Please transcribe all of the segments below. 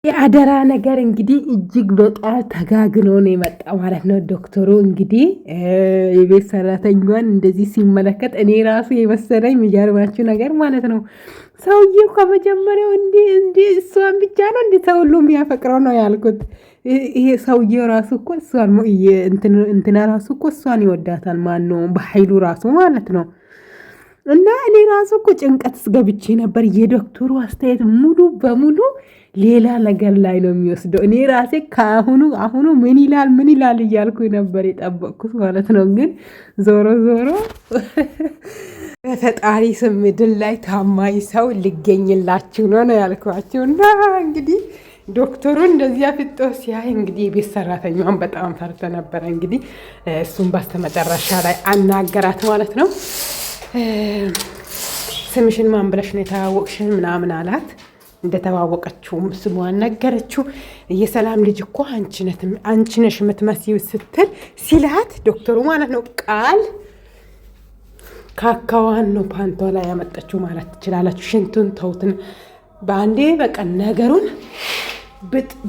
የአደራ ነገር እንግዲህ እጅግ በጣም ተጋግኖ ነው የመጣ ማለት ነው። ዶክተሩ እንግዲህ የቤት ሰራተኛዋን እንደዚህ ሲመለከት እኔ ራሱ የመሰለኝ የሚገርማችሁ ነገር ማለት ነው ሰውዬው ከመጀመሪያው እንዲህ እሷን ብቻ ነው እንዲህ ሰው ሁሉ የሚያፈቅረው ነው ያልኩት። ይሄ ሰውዬው ራሱ እኮ እሷን እንትና ራሱ እኮ እሷን ይወዳታል። ማን ነው በኃይሉ ራሱ ማለት ነው። እና እኔ ራሱ እኮ ጭንቀት ገብቼ ነበር። የዶክተሩ አስተያየት ሙሉ በሙሉ ሌላ ነገር ላይ ነው የሚወስደው። እኔ ራሴ አሁኑ ምን ይላል እያልኩ ነበር የጠበቅኩት ማለት ነው። ግን ዞሮ ዞሮ በፈጣሪ ስም ምድር ላይ ታማኝ ሰው ሊገኝላችሁ ነው ያልኳቸው። እና እንግዲህ ዶክተሩ እንደዚያ ፍጦ ሲያይ እንግዲህ የቤት ሰራተኛዋን በጣም ፈርተ ነበረ። እንግዲህ እሱም በስተመጨረሻ ላይ አናገራት ማለት ነው። ስምሽን ማን ብለሽ ነው የተዋወቅሽን ምናምን አላት። እንደተዋወቀችውም ስሟን ነገረችው። የሰላም ልጅ እኮ አንቺ ነሽ የምትመስዪው ስትል ሲላት ዶክተሩ ማለት ነው ቃል ካካዋን ነው ፓንቷ ላይ ያመጣችው ማለት ትችላላችሁ። ሽንቱን ተውትን በአንዴ በቃ ነገሩን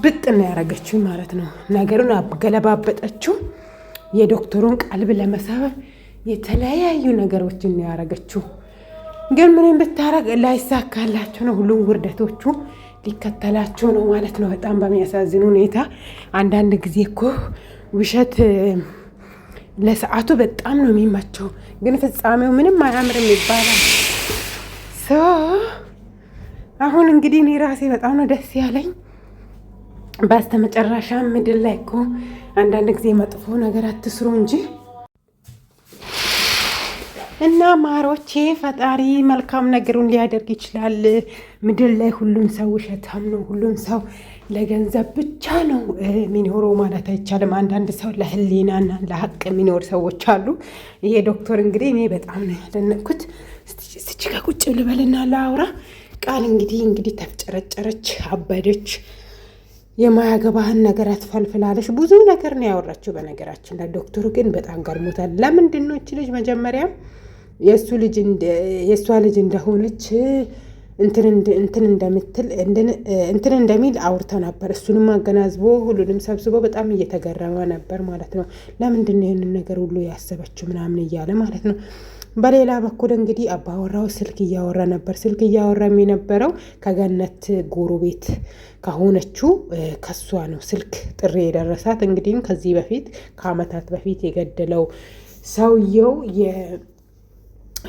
ብጥ ነው ያደረገችው ማለት ነው። ነገሩን አገለባበጠችው። የዶክተሩን ቀልብ ለመሳብ የተለያዩ ነገሮችን ነው ያደረገችው። ግን ምንም ብታረግ ላይሳካላቸው ነው። ሁሉም ውርደቶቹ ሊከተላቸው ነው ማለት ነው። በጣም በሚያሳዝን ሁኔታ አንዳንድ ጊዜ እኮ ውሸት ለሰዓቱ በጣም ነው የሚመቸው፣ ግን ፍጻሜው ምንም አያምርም ይባላል። አሁን እንግዲህ እኔ ራሴ በጣም ነው ደስ ያለኝ። በስተመጨረሻ ምድር ላይ እኮ አንዳንድ ጊዜ መጥፎ ነገር አትስሩ እንጂ እና ማሮቼ ፈጣሪ መልካም ነገሩን ሊያደርግ ይችላል። ምድር ላይ ሁሉም ሰው ውሸታም ነው። ሁሉም ሰው ለገንዘብ ብቻ ነው የሚኖረው ማለት አይቻልም። አንዳንድ ሰው ለሕሊናና ለሀቅ የሚኖር ሰዎች አሉ። ይሄ ዶክተር እንግዲህ እኔ በጣም ነው ያደነቅኩት። እስቲ ጋር ቁጭ ልበልና ላውራ። ቃል እንግዲህ ተፍጨረጨረች፣ አበደች። የማያገባህን ነገር አትፈልፍላለች። ብዙ ነገር ነው ያወራችው። በነገራችን ላይ ዶክተሩ ግን በጣም ገርሞታል። ለምንድን ነው እቺ ልጅ መጀመሪያ የእሷ ልጅ እንደሆነች እንትን እንደሚል አውርታ ነበር። እሱንም አገናዝቦ ሁሉንም ሰብስቦ በጣም እየተገረመ ነበር ማለት ነው። ለምንድን ነው ይህንን ነገር ሁሉ ያሰበችው ምናምን እያለ ማለት ነው። በሌላ በኩል እንግዲህ አባወራው ስልክ እያወራ ነበር። ስልክ እያወራ የነበረው ከገነት ጎረቤት ከሆነችው ከሷ ነው ስልክ ጥሪ የደረሳት። እንግዲህ ከዚህ በፊት ከአመታት በፊት የገደለው ሰውየው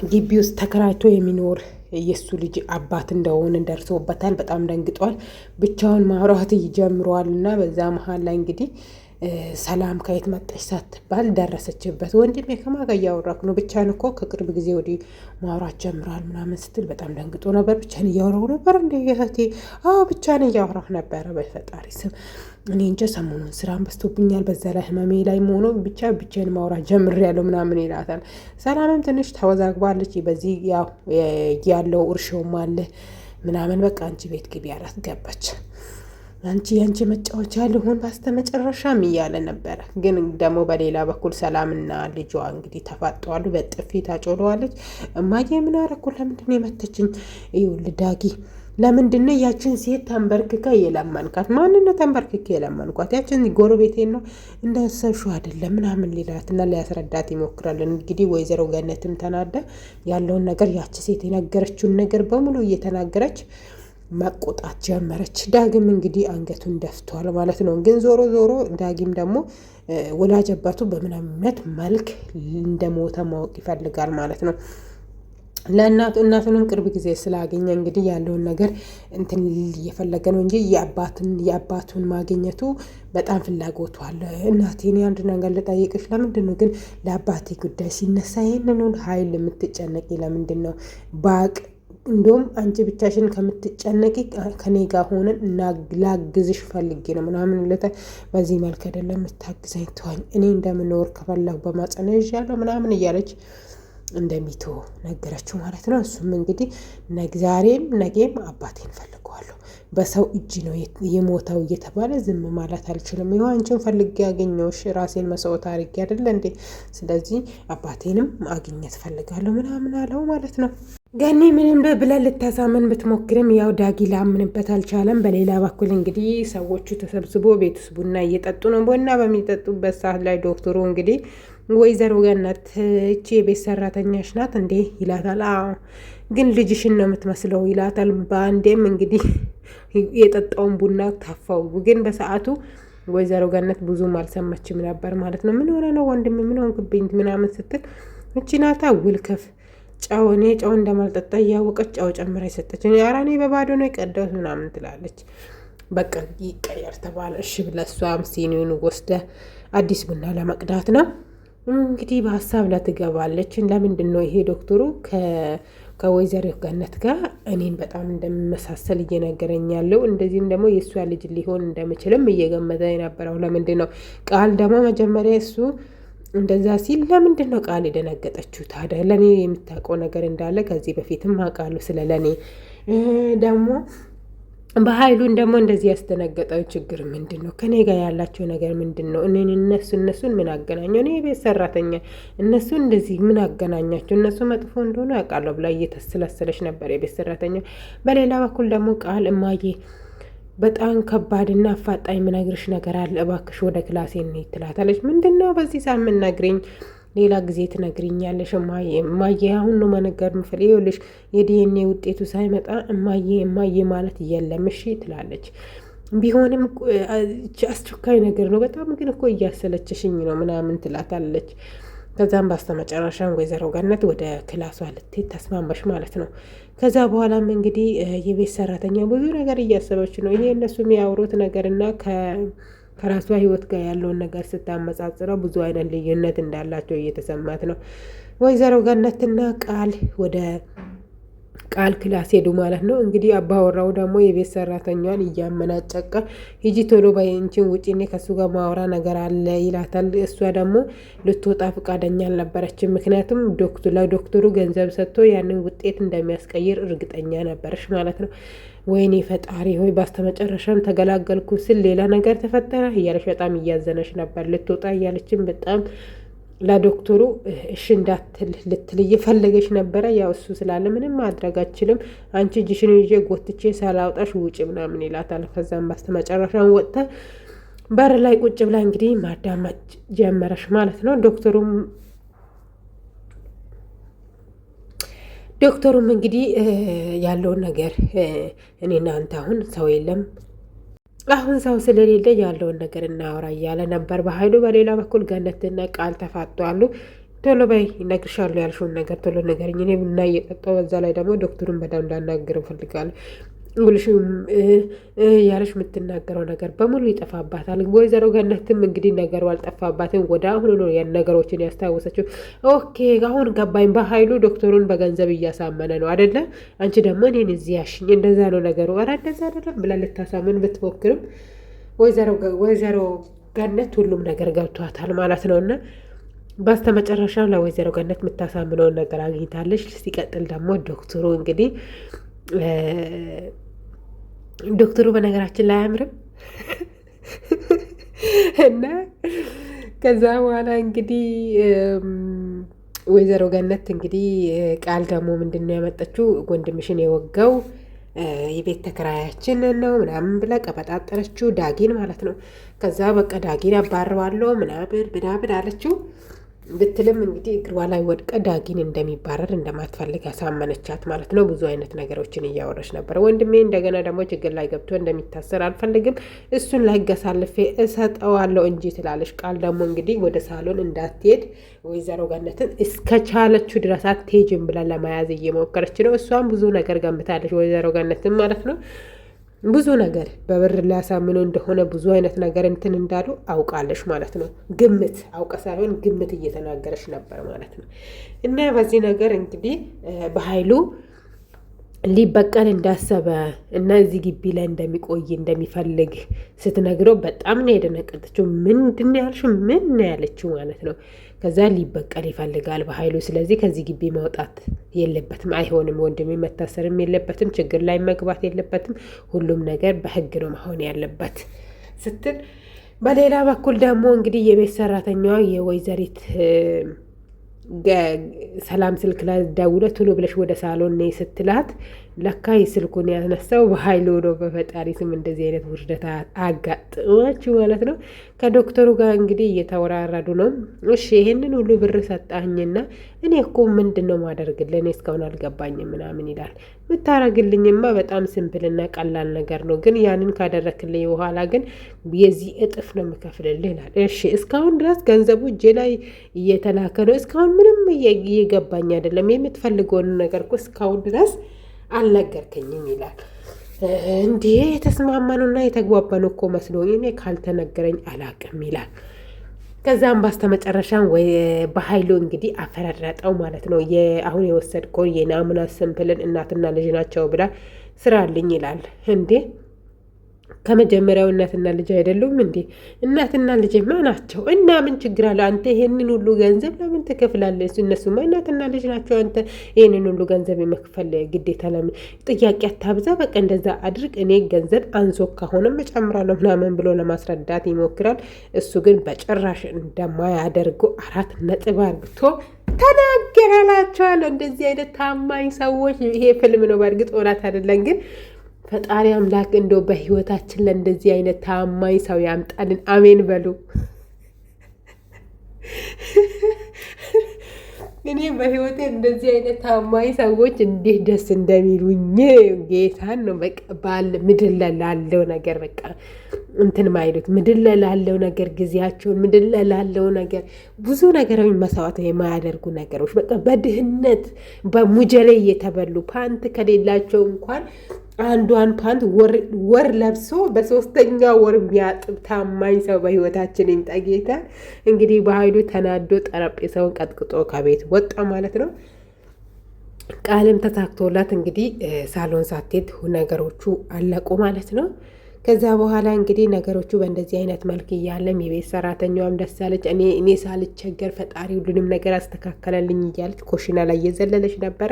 ግቢ ውስጥ ተከራይቶ የሚኖር የሱ ልጅ አባት እንደሆነ ደርሶበታል። በጣም ደንግጧል። ብቻውን ማውራት ይጀምረዋል። እና በዛ መሀል ላይ እንግዲህ ሰላም ከየት መጣች ሳትባል ደረሰችበት። ወንድሜ ከማን ጋር እያወራክ ነው? ብቻህን እኮ ከቅርብ ጊዜ ወዲህ ማውራት ጀምሯል ምናምን ስትል በጣም ደንግጦ ነበር። ብቻህን እያወራሁ ነበር እንደ እህቴ? አዎ ብቻህን እያወራሁ ነበረ። በፈጣሪ ስም እኔ እንጃ ሰሞኑን ስራን በዝቶብኛል። በዛ ላይ ህመሜ ላይ መሆኑ ብቻዬን ማውራት ጀምሬያለሁ ምናምን ይላታል። ሰላምም ትንሽ ተወዛግባለች። በዚህ ያለው እርሾም አለ ምናምን በቃ አንቺ ቤት ግቢ አላት። ገባች። አንቺ መጫወቻ ልሆን በስተመጨረሻም እያለ ነበረ። ግን ደግሞ በሌላ በኩል ሰላምና ልጇ እንግዲህ ተፋጠዋሉ። በጥፊ ታጮለዋለች። እማዬ ምን አደረኩ? ለምንድን ነው የመተችኝ? ይኸውልህ ዳጊ ለምንድን ነው ያችን ሴት ተንበርክካ የለመንካት? ማንነ ተንበርክካ የለመንኳት? ያችን ጎረቤቴን ነው እንዳሰብሽው አይደለም ምናምን ሊላትና ሊያስረዳት ይሞክራል። እንግዲህ ወይዘሮ ገነትም ተናዳ ያለውን ነገር ያቺ ሴት የነገረችውን ነገር በሙሉ እየተናገረች መቆጣት ጀመረች። ዳግም እንግዲህ አንገቱን ደፍቷል ማለት ነው። ግን ዞሮ ዳግም ደግሞ ወላጅ አባቱ በምናምነት መልክ እንደሞተ ማወቅ ይፈልጋል ማለት ነው። እናቱንም ቅርብ ጊዜ ስላገኘ እንግዲህ ያለውን ነገር እንትን እየፈለገ ነው እንጂ የአባቱን ማግኘቱ በጣም ፍላጎቱ አለ። እናቴን አንድ ነገር ልጠይቅሽ፣ ለምንድን ነው ግን ለአባቴ ጉዳይ ሲነሳ ይህንን ኃይል የምትጨነቂ? ለምንድን ነው ባቅ እንደውም አንቺ ብቻሽን ከምትጨነቂ ከኔ ጋር ሆነን ላግዝሽ ፈልጌ ነው ምናምን ለታ በዚህ መልክ አይደለም የምታግዘኝ፣ ተወኝ፣ እኔ እንደምኖር ከፈለኩ በማጸነ ይዣለሁ ምናምን እያለች እንደሚተው ነገረችው ማለት ነው። እሱም እንግዲህ ዛሬም ነገም አባቴን ፈልገዋለሁ፣ በሰው እጅ ነው የሞተው እየተባለ ዝም ማለት አልችልም። ይኸው አንቺን ፈልጌ ያገኘሁሽ ራሴን መስዋዕት አድርጌ አይደለ እንዴ? ስለዚህ አባቴንም ማግኘት ፈልጋለሁ ምናምን አለው ማለት ነው። ገኒ ምንም ብለን ልታሳምን ብትሞክርም ያው ዳጊ ላምንበት አልቻለም። በሌላ በኩል እንግዲህ ሰዎቹ ተሰብስቦ ቤት ውስጥ ቡና እየጠጡ ነው። ቡና በሚጠጡበት ሰዓት ላይ ዶክተሩ እንግዲህ ወይዘሮ ገነት እቺ የቤት ሰራተኛሽ ናት እንዴ ይላታል። አዎ ግን ልጅሽን ነው የምትመስለው ይላታል። በአንዴም እንግዲህ የጠጣውን ቡና ታፋው። ግን በሰዓቱ ወይዘሮ ገነት ብዙም አልሰማችም ነበር ማለት ነው። ምን ሆነ ነው ወንድም ምን ሆንክብኝ ምናምን ስትል እቺ ናታ ውልከፍ ጨው እኔ ጨው እንደማልጠጣ እያወቀች ጨው ጨምራ የሰጠችኝ። ኧረ እኔ በባዶ ነው የቀዳሁት ምናምን ትላለች። በቃ ይቀየር ተባለ። እሺ ብላ እሷም ሲኒውን ወስደ አዲስ ቡና ለመቅዳት ነው እንግዲህ በሀሳብ ላይ ትገባለች። ለምንድን ነው ይሄ ዶክተሩ ከወይዘሮ ገነት ጋር እኔን በጣም እንደሚመሳሰል እየነገረኝ ያለው? እንደዚህም ደግሞ የእሷ ልጅ ሊሆን እንደምችልም እየገመተ የነበረው ለምንድን ነው? ቃል ደግሞ መጀመሪያ እሱ እንደዛ ሲል ለምንድን ነው ቃል የደነገጠችው ታዲያ? ለእኔ የምታውቀው ነገር እንዳለ ከዚህ በፊትም አውቃለሁ ስለ ለእኔ ደግሞ በሀይሉን ደግሞ እንደዚህ ያስደነገጠው ችግር ምንድን ነው? ከኔ ጋር ያላቸው ነገር ምንድን ነው? እነሱን ምን አገናኘው? እኔ የቤት ሰራተኛ እነሱ እንደዚህ ምን አገናኛቸው? እነሱ መጥፎ እንደሆነ ያውቃለሁ ብላ እየተስለሰለች ነበር የቤት ሰራተኛ። በሌላ በኩል ደግሞ ቃል እማዬ በጣም ከባድና አፋጣኝ ምነግርሽ ነገር አለ፣ እባክሽ ወደ ክላሴ እንሂድ ትላታለች። ምንድን ነው በዚህ ሳምንት ነግሪኝ፣ ሌላ ጊዜ ትነግሪኛለሽ እማዬ አሁን ነው መነገር ምፈልግ። ይኸውልሽ የዲኤንኤ ውጤቱ ሳይመጣ እማዬ ማለት የለም እሺ ትላለች። ቢሆንም አስቸኳይ ነገር ነው በጣም ግን እኮ እያሰለችሽኝ ነው ምናምን ትላታለች። ከዛም ባስተመጨረሻም ወይዘሮ ገነት ወደ ክላሷ ልትሄድ ተስማማሽ ማለት ነው። ከዛ በኋላም እንግዲህ የቤት ሰራተኛ ብዙ ነገር እያሰበች ነው። ይሄ እነሱ የሚያወሩት ነገር እና ከራሷ ህይወት ጋር ያለውን ነገር ስታመጻጽረው ብዙ አይነት ልዩነት እንዳላቸው እየተሰማት ነው። ወይዘሮ ገነትና ቃል ወደ ቃል ክላስ ሄዱ ማለት ነው። እንግዲህ አባወራው ደግሞ የቤት ሰራተኛዋን እያመናጨቀ ሂጂ ቶሎ ባይንቺን ውጪ እኔ ከሱ ጋር ማውራ ነገር አለ ይላታል። እሷ ደግሞ ልትወጣ ፈቃደኛ አልነበረችም። ምክንያቱም ለዶክተሩ ገንዘብ ሰጥቶ ያንን ውጤት እንደሚያስቀይር እርግጠኛ ነበረች ማለት ነው። ወይኔ ፈጣሪ ሆይ ባስተመጨረሻም ተገላገልኩ ስል ሌላ ነገር ተፈጠረ እያለች በጣም እያዘነች ነበር። ልትወጣ እያለችም በጣም ለዶክተሩ እሺ እንዳትል ልትል እየፈለገች ነበረ። ያው እሱ ስላለ ምንም ማድረግ አችልም፣ አንቺ እጅሽን ይዤ ጎትቼ ሳላውጣሽ ውጭ ምናምን ይላታል። ከዛም ባስተመጨረሻም ወጥተ በር ላይ ቁጭ ብላ እንግዲህ ማዳመጥ ጀመረሽ ማለት ነው። ዶክተሩም እንግዲህ ያለውን ነገር እኔና አንተ አሁን ሰው የለም አሁን ሰው ስለሌለ ያለውን ነገር እናወራ እያለ ነበር በሀይሉ። በሌላ በኩል ገነትና ቃል ተፋጠዋሉ። ቶሎ በይ እነግርሻለሁ ያልሽውን ነገር ቶሎ ንገሪኝ፣ እኔ ቡና እየጠጣሁ በዛ ላይ ደግሞ ዶክተሩን በደንብ እንዳናግር እፈልጋለሁ ጉልሽም ያለሽ የምትናገረው ነገር በሙሉ ይጠፋባታል። ወይዘሮ ገነትም እንግዲህ ነገሩ አልጠፋባትም። ወደ አሁኑ ነው ያን ነገሮችን ያስታወሰችው። ኦኬ አሁን ገባኝ፣ በሀይሉ ዶክተሩን በገንዘብ እያሳመነ ነው አይደለ? አንቺ ደግሞ እኔን እዚህ ያሽኝ፣ እንደዛ ነው ነገሩ። ኧረ እንደዛ አይደለም ብላ ልታሳምን ብትሞክርም ወይዘሮ ገነት ሁሉም ነገር ገብቷታል ማለት ነው። እና በስተመጨረሻም ለወይዘሮ ገነት የምታሳምነውን ነገር አግኝታለች። ሲቀጥል ደግሞ ዶክተሩ እንግዲህ ዶክተሩ በነገራችን ላይ አያምርም እና ከዛ በኋላ እንግዲህ ወይዘሮ ገነት እንግዲህ ቃል ደግሞ ምንድን ነው ያመጣችው? ወንድምሽን የወጋው የቤት ተከራያችን ነው ምናምን ብላ ቀበጣጠረችው፣ ዳጊን ማለት ነው። ከዛ በቃ ዳጊን አባረዋለሁ ምናምን አለችው። ብትልም እንግዲህ እግሯ ላይ ወድቀ ዳጊን እንደሚባረር እንደማትፈልግ ያሳመነቻት ማለት ነው። ብዙ አይነት ነገሮችን እያወረች ነበር። ወንድሜ እንደገና ደግሞ ችግር ላይ ገብቶ እንደሚታሰር አልፈልግም፣ እሱን ለህግ አሳልፌ እሰጠዋለሁ እንጂ ትላለች። ቃል ደግሞ እንግዲህ ወደ ሳሎን እንዳትሄድ ወይዘሮ ገነትን እስከቻለችው ድረስ አትሄጂም ብላ ለመያዝ እየሞከረች ነው። እሷም ብዙ ነገር ገምታለች ወይዘሮ ገነትን ማለት ነው። ብዙ ነገር በብር ሊያሳምነው እንደሆነ ብዙ አይነት ነገር እንትን እንዳሉ አውቃለች ማለት ነው። ግምት አውቀ ሳይሆን ግምት እየተናገረች ነበር ማለት ነው። እና በዚህ ነገር እንግዲህ በሀይሉ ሊበቀል እንዳሰበ እና እዚህ ግቢ ላይ እንደሚቆይ እንደሚፈልግ ስትነግረው በጣም ነው የደነቀጠችው። ምንድን ያልሽው? ምን ያለችው ማለት ነው። ከዛ ሊበቀል ይፈልጋል በሀይሉ። ስለዚህ ከዚህ ግቢ መውጣት የለበትም፣ አይሆንም። ወንድሜ መታሰርም የለበትም፣ ችግር ላይ መግባት የለበትም። ሁሉም ነገር በህግ ነው መሆን ያለበት ስትል፣ በሌላ በኩል ደግሞ እንግዲህ የቤት ሰራተኛዋ የወይዘሪት ሰላም ስልክ ላይ ደውለ ቶሎ ብለሽ ወደ ሳሎን ነይ ስትላት ለካ ስልኩን ያነሳው በኃይሉ ነው። በፈጣሪ ስም እንደዚህ አይነት ውርደት አጋጥማችሁ ማለት ነው። ከዶክተሩ ጋር እንግዲህ እየተወራረዱ ነው። እሺ ይሄንን ሁሉ ብር ሰጣኝና እኔ እኮ ምንድን ነው ማደርግልህ? እኔ እስካሁን አልገባኝም ምናምን ይላል። ምታረግልኝማ በጣም ሲምፕልና ቀላል ነገር ነው፣ ግን ያንን ካደረክልኝ በኋላ ግን የዚህ እጥፍ ነው የምከፍልልህ ይላል። እሺ እስካሁን ድረስ ገንዘቡ እጄ ላይ እየተላከ ነው። እስካሁን ምንም እየገባኝ አይደለም። የምትፈልገውን ነገር እኮ እስካሁን ድረስ አልነገርከኝም ይላል። እንዴ የተስማማኑና የተግባባኑ እኮ መስሎኝ እኔ ካልተነገረኝ አላቅም ይላል። ከዛም ባስተመጨረሻም ወይ በኃይሉ እንግዲህ አፈረረጠው ማለት ነው። አሁን የወሰድከውን የናሙና ስምፕልን እናትና ልጅ ናቸው ብላ ስራልኝ ይላል። እንዴ ከመጀመሪያው እናትና ልጅ አይደሉም እንዴ? እናትና ልጅማ ናቸው እና ምን ችግር አለ? አንተ ይሄንን ሁሉ ገንዘብ ለምን ትከፍላለህ? እነሱማ እናትና ልጅ ናቸው። አንተ ይሄንን ሁሉ ገንዘብ የመክፈል ግዴታ ለምን? ጥያቄ አታብዛ። በቃ እንደዛ አድርግ። እኔ ገንዘብ አንሶ ከሆነም እጨምራለሁ ምናምን ብሎ ለማስረዳት ይሞክራል። እሱ ግን በጭራሽ እንደማያደርገው 4 ነጥብ አርግቶ ተናገረላቸዋለሁ። እንደዚህ አይነት ታማኝ ሰዎች ይሄ ፊልም ነው በእርግጥ እውነት አይደለም ግን ፈጣሪ አምላክ እንደው በህይወታችን ለእንደዚህ አይነት ታማኝ ሰው ያምጣልን። አሜን በሉ። እኔ በህይወቴ እንደዚህ አይነት ታማኝ ሰዎች እንዴት ደስ እንደሚሉኝ ጌታን ነው። በቃ ምድር ላይ ላለው ነገር በቃ እንትን ማይሉት ምድር ላይ ላለው ነገር ጊዜያቸውን ምድር ላይ ላለው ነገር ብዙ ነገር መስዋዕት የማያደርጉ ነገሮች በቃ በድህነት በሙጀሌ እየተበሉ ፓንት ከሌላቸው እንኳን አንዷን ፓንት ወር ለብሶ በሶስተኛ ወር የሚያጥብ ታማኝ ሰው በህይወታችን ይምጣ ጌታ። እንግዲህ በኃይሉ ተናዶ ጠረጴዛውን ቀጥቅጦ ከቤት ወጣ ማለት ነው። ቃልም ተሳክቶላት እንግዲህ ሳሎን ሳትሄድ ነገሮቹ አለቁ ማለት ነው። ከዛ በኋላ እንግዲህ ነገሮቹ በእንደዚህ አይነት መልክ እያለም የቤት ሰራተኛዋም ደስ አለች። እኔ ሳልቸገር ፈጣሪ ሁሉንም ነገር አስተካከለልኝ እያለች ኮሽና ላይ እየዘለለች ነበረ።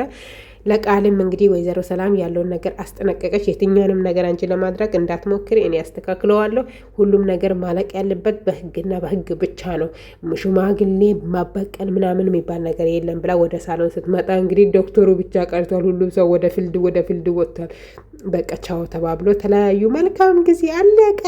ለቃልም እንግዲህ ወይዘሮ ሰላም ያለውን ነገር አስጠነቀቀች። የትኛውንም ነገር አንቺ ለማድረግ እንዳትሞክሪ፣ እኔ ያስተካክለዋለሁ። ሁሉም ነገር ማለቅ ያለበት በህግና በህግ ብቻ ነው። ሽማግሌ ማበቀል ምናምን የሚባል ነገር የለም ብላ ወደ ሳሎን ስትመጣ እንግዲህ ዶክተሩ ብቻ ቀርቷል። ሁሉም ሰው ወደ ፊልድ ወጥቷል። በቃ ቻው ተባብሎ ተለያዩ። መልካም ጊዜ አለቀ።